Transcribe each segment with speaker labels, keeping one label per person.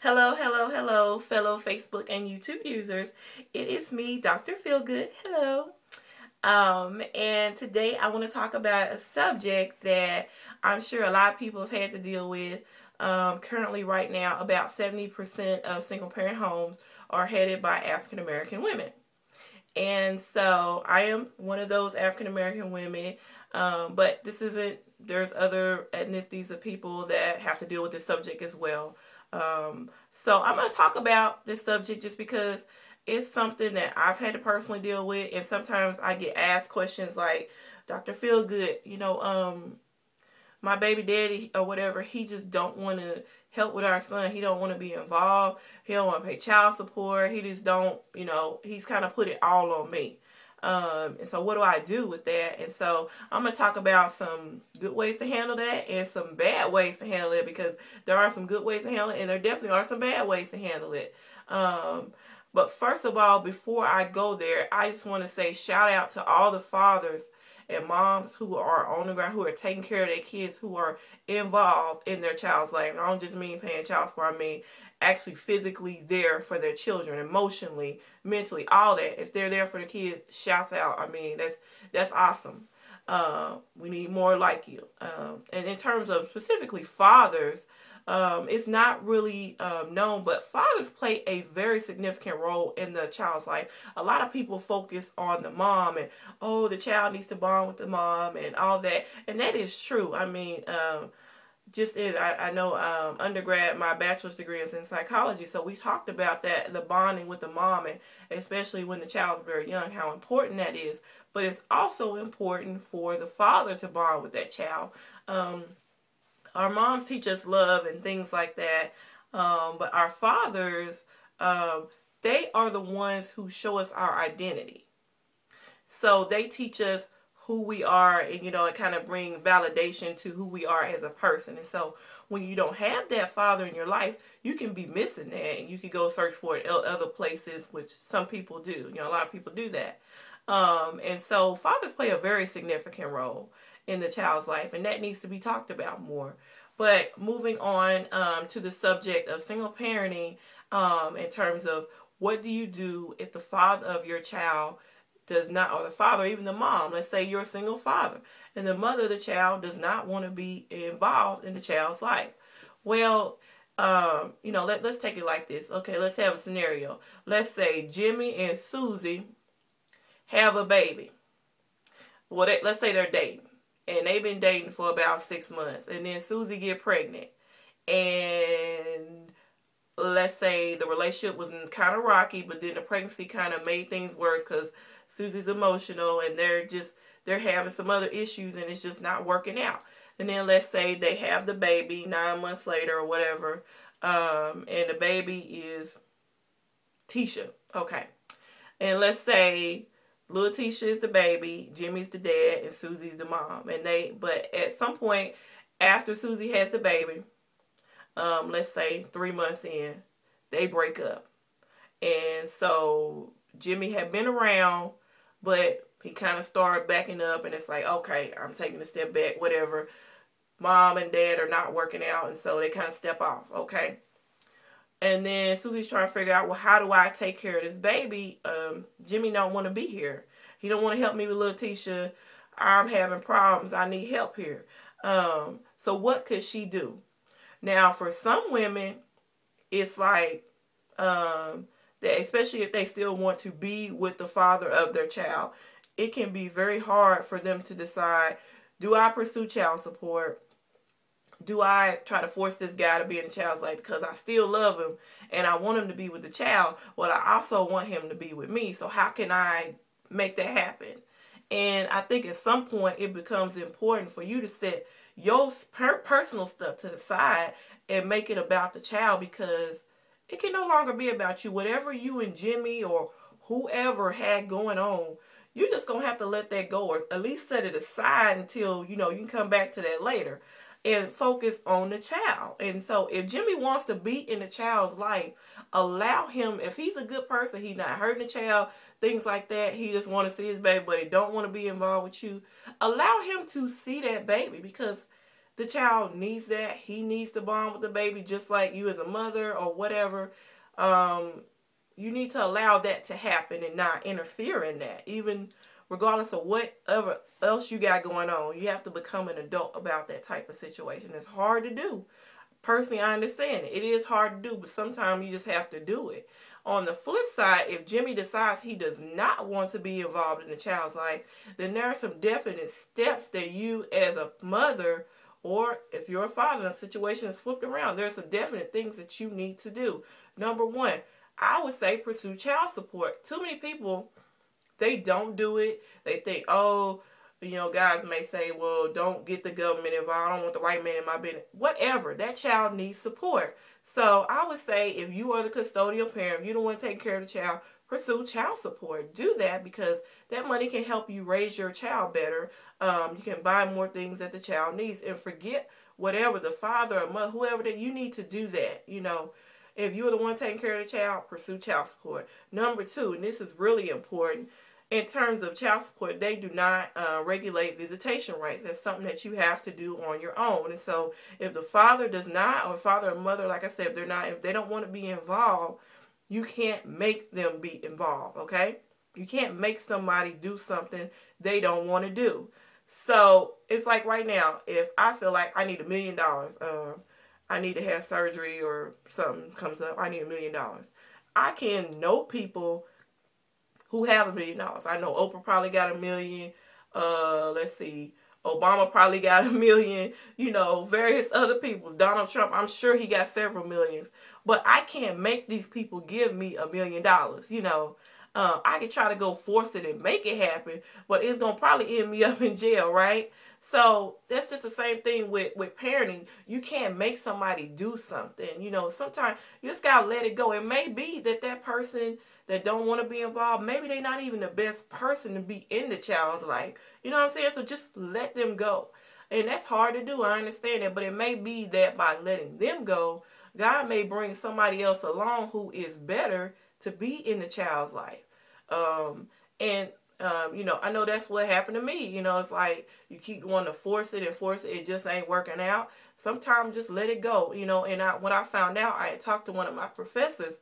Speaker 1: Hello, hello, hello, fellow Facebook and YouTube users. It is me, Dr. Feelgood. Hello. And today I want to talk about a subject that I'm sure a lot of people have had to deal with. Currently, right now, about 70% of single parent homes are headed by African American women. And so I am one of those African American women. But this isn't, there's other ethnicities of people that have to deal with this subject as well. So I'm going to talk about this subject just because it's something that I've had to personally deal with. And sometimes I get asked questions like, Dr. Feelgood, my baby daddy or whatever, he just don't want to help with our son. He don't want to be involved. He don't want to pay child support. He just don't, he's kind of put it all on me. And so what do I do with that? And so I'm going to talk about some good ways to handle that and some bad ways to handle it, because there are some good ways to handle it and there definitely are some bad ways to handle it. But first of all, before I go there, I just want to say shout out to all the fathers and moms who are on the ground, who are taking care of their kids, who are involved in their child's life. And I don't just mean paying child support, I mean actually physically there for their children, emotionally, mentally, all that. If they're there for the kids, shouts out. I mean, that's awesome. We need more like you. And in terms of specifically fathers, it's not really known, but fathers play a very significant role in the child's life. A lot of people focus on the mom and, oh, the child needs to bond with the mom and all that. And that is true. I mean, I know undergrad, my bachelor's degree is in psychology, so we talked about that, the bonding with the mom, and especially when the child's very young, how important that is. But it's also important for the father to bond with that child. Our moms teach us love and things like that, but our fathers, they are the ones who show us our identity. So they teach us who we are, and and kind of bring validation to who we are as a person. And so when you don't have that father in your life, you can be missing that, and you can go search for it other places, which some people do. A lot of people do that. And so fathers play a very significant role in the child's life, and that needs to be talked about more. But moving on to the subject of single parenting, in terms of what do you do if the father of your child does not, or the father, or even the mom, let's say you're a single father, and the mother of the child does not want to be involved in the child's life. Well, let's take it like this. Okay, let's have a scenario. Let's say Jimmy and Susie have a baby. Well, let's say they're dating, and they've been dating for about 6 months, and then Susie get pregnant, and let's say the relationship was kind of rocky, but then the pregnancy kind of made things worse because Susie's emotional, and they're having some other issues, and it's just not working out. And then let's say they have the baby 9 months later or whatever, and the baby is Tisha. Okay. And let's say little Tisha is the baby, Jimmy's the dad, and Susie's the mom. But at some point after Susie has the baby, let's say 3 months in, they break up. And so Jimmy had been around, but he kind of started backing up, and it's like, okay, I'm taking a step back, whatever. Mom and dad are not working out, and so they kind of step off, okay? And then Susie's trying to figure out, well, how do I take care of this baby? Jimmy don't want to be here. He don't want to help me with little Tisha. I'm having problems. I need help here. So what could she do? Now, for some women, it's like, that especially if they still want to be with the father of their child, it can be very hard for them to decide, do I pursue child support? Do I try to force this guy to be in the child's life because I still love him and I want him to be with the child, but I also want him to be with me? So how can I make that happen? And I think at some point it becomes important for you to set your personal stuff to the side and make it about the child, because it can no longer be about you. Whatever you and Jimmy or whoever had going on, you're just going to have to let that go, or at least set it aside until, you can come back to that later and focus on the child. And so if Jimmy wants to be in the child's life, allow him. If he's a good person, he's not hurting the child, things like that, he just want to see his baby, but he don't want to be involved with you, allow him to see that baby, because the child needs that. He needs to bond with the baby just like you as a mother or whatever. You need to allow that to happen and not interfere in that. Even regardless of whatever else you got going on, you have to become an adult about that type of situation. It's hard to do. Personally, I understand it. It is hard to do, but sometimes you just have to do it. On the flip side, if Jimmy decides he does not want to be involved in the child's life, then there are some definite steps that you as a mother, or if you're a father and the situation is flipped around, there's some definite things that you need to do. Number one, I would say pursue child support. Too many people, they don't do it. They think, oh, guys may say, well, don't get the government involved. I don't want the white man in my business. Whatever. That child needs support. So I would say if you are the custodial parent, if you don't want to take care of the child, pursue child support. Do that because that money can help you raise your child better. You can buy more things that the child needs and forget whatever the father or mother, whoever that you need to do that. If you're the one taking care of the child, pursue child support. Number two, and this is really important, in terms of child support, they do not regulate visitation rights. That's something that you have to do on your own. And so if the father does not, or father or mother, like I said, if they don't want to be involved, you can't make them be involved, okay? You can't make somebody do something they don't want to do. So it's like right now, if I feel like I need $1 million, I need to have surgery or something comes up, I need $1 million. I can know people who have $1 million. I know Oprah probably got $1 million. Let's see. Obama probably got $1 million. Various other people. Donald Trump, I'm sure he got several millions. But I can't make these people give me $1 million. I can try to go force it and make it happen, but it's going to probably end me up in jail, right? So that's just the same thing with parenting. You can't make somebody do something. Sometimes you just got to let it go. It may be that person that don't want to be involved, maybe they're not even the best person to be in the child's life. You know what I'm saying? So just let them go. And that's hard to do. I understand that. But it may be that by letting them go, God may bring somebody else along who is better to be in the child's life. I know that's what happened to me. It's like you keep wanting to force it, it just ain't working out. Sometimes just let it go. And when I found out, I had talked to one of my professors,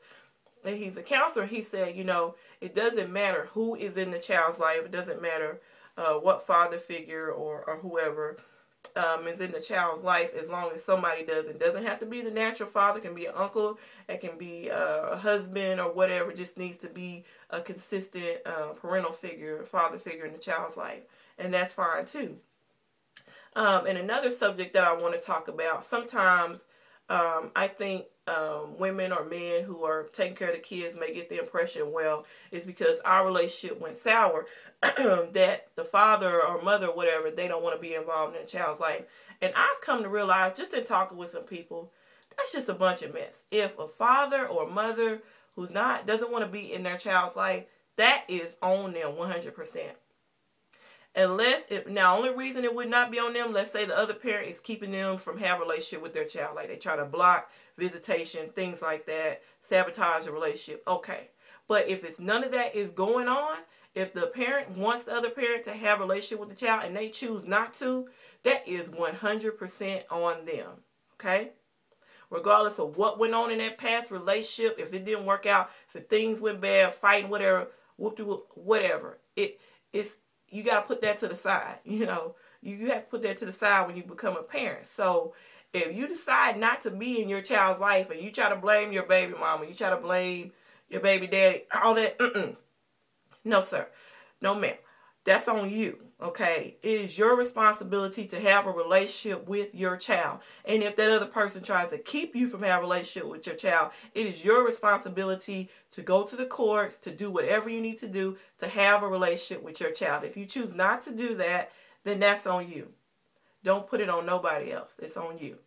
Speaker 1: and he's a counselor. He said, it doesn't matter who is in the child's life. It doesn't matter what father figure or whoever is in the child's life, as long as somebody does. It doesn't have to be the natural father. It can be an uncle. It can be a husband or whatever. It just needs to be a consistent parental figure, father figure in the child's life. And that's fine too. And another subject that I want to talk about, sometimes I think women or men who are taking care of the kids may get the impression, well, it's because our relationship went sour that the father or mother or whatever, they don't want to be involved in a child's life. And I've come to realize, just in talking with some people, that's just a bunch of mess. If a father or mother who's doesn't want to be in their child's life, that is on them 100%. Now, only reason it would not be on them, let's say the other parent is keeping them from having a relationship with their child. Like they try to block visitation, things like that, sabotage the relationship. Okay. But if it's none of that is going on, if the parent wants the other parent to have a relationship with the child and they choose not to, that is 100% on them. Okay? Regardless of what went on in that past relationship, if it didn't work out, if things went bad, fighting, whatever, whatever, you got to put that to the side. You have to put that to the side when you become a parent. So if you decide not to be in your child's life and you try to blame your baby mama, you try to blame your baby daddy, all that, no, sir. No, ma'am. That's on you, okay? It is your responsibility to have a relationship with your child. And if that other person tries to keep you from having a relationship with your child, it is your responsibility to go to the courts, to do whatever you need to do to have a relationship with your child. If you choose not to do that, then that's on you. Don't put it on nobody else. It's on you.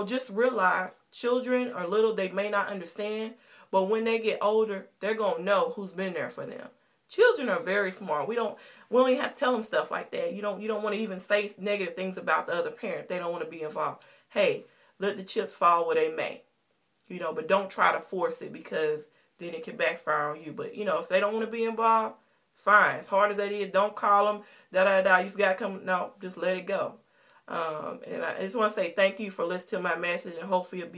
Speaker 1: Just realize children are little. They may not understand, but when they get older, they're going to know who's been there for them. Children are very smart. We don't even have to tell them stuff like that. You don't want to even say negative things about the other parent. They don't want to be involved. Hey, let the chips fall where they may. But don't try to force it, because then it can backfire on you. But, if they don't want to be involved, fine. As hard as that is, don't call them, you forgot to come. No, just let it go. And I just want to say thank you for listening to my message, and hopefully it'll be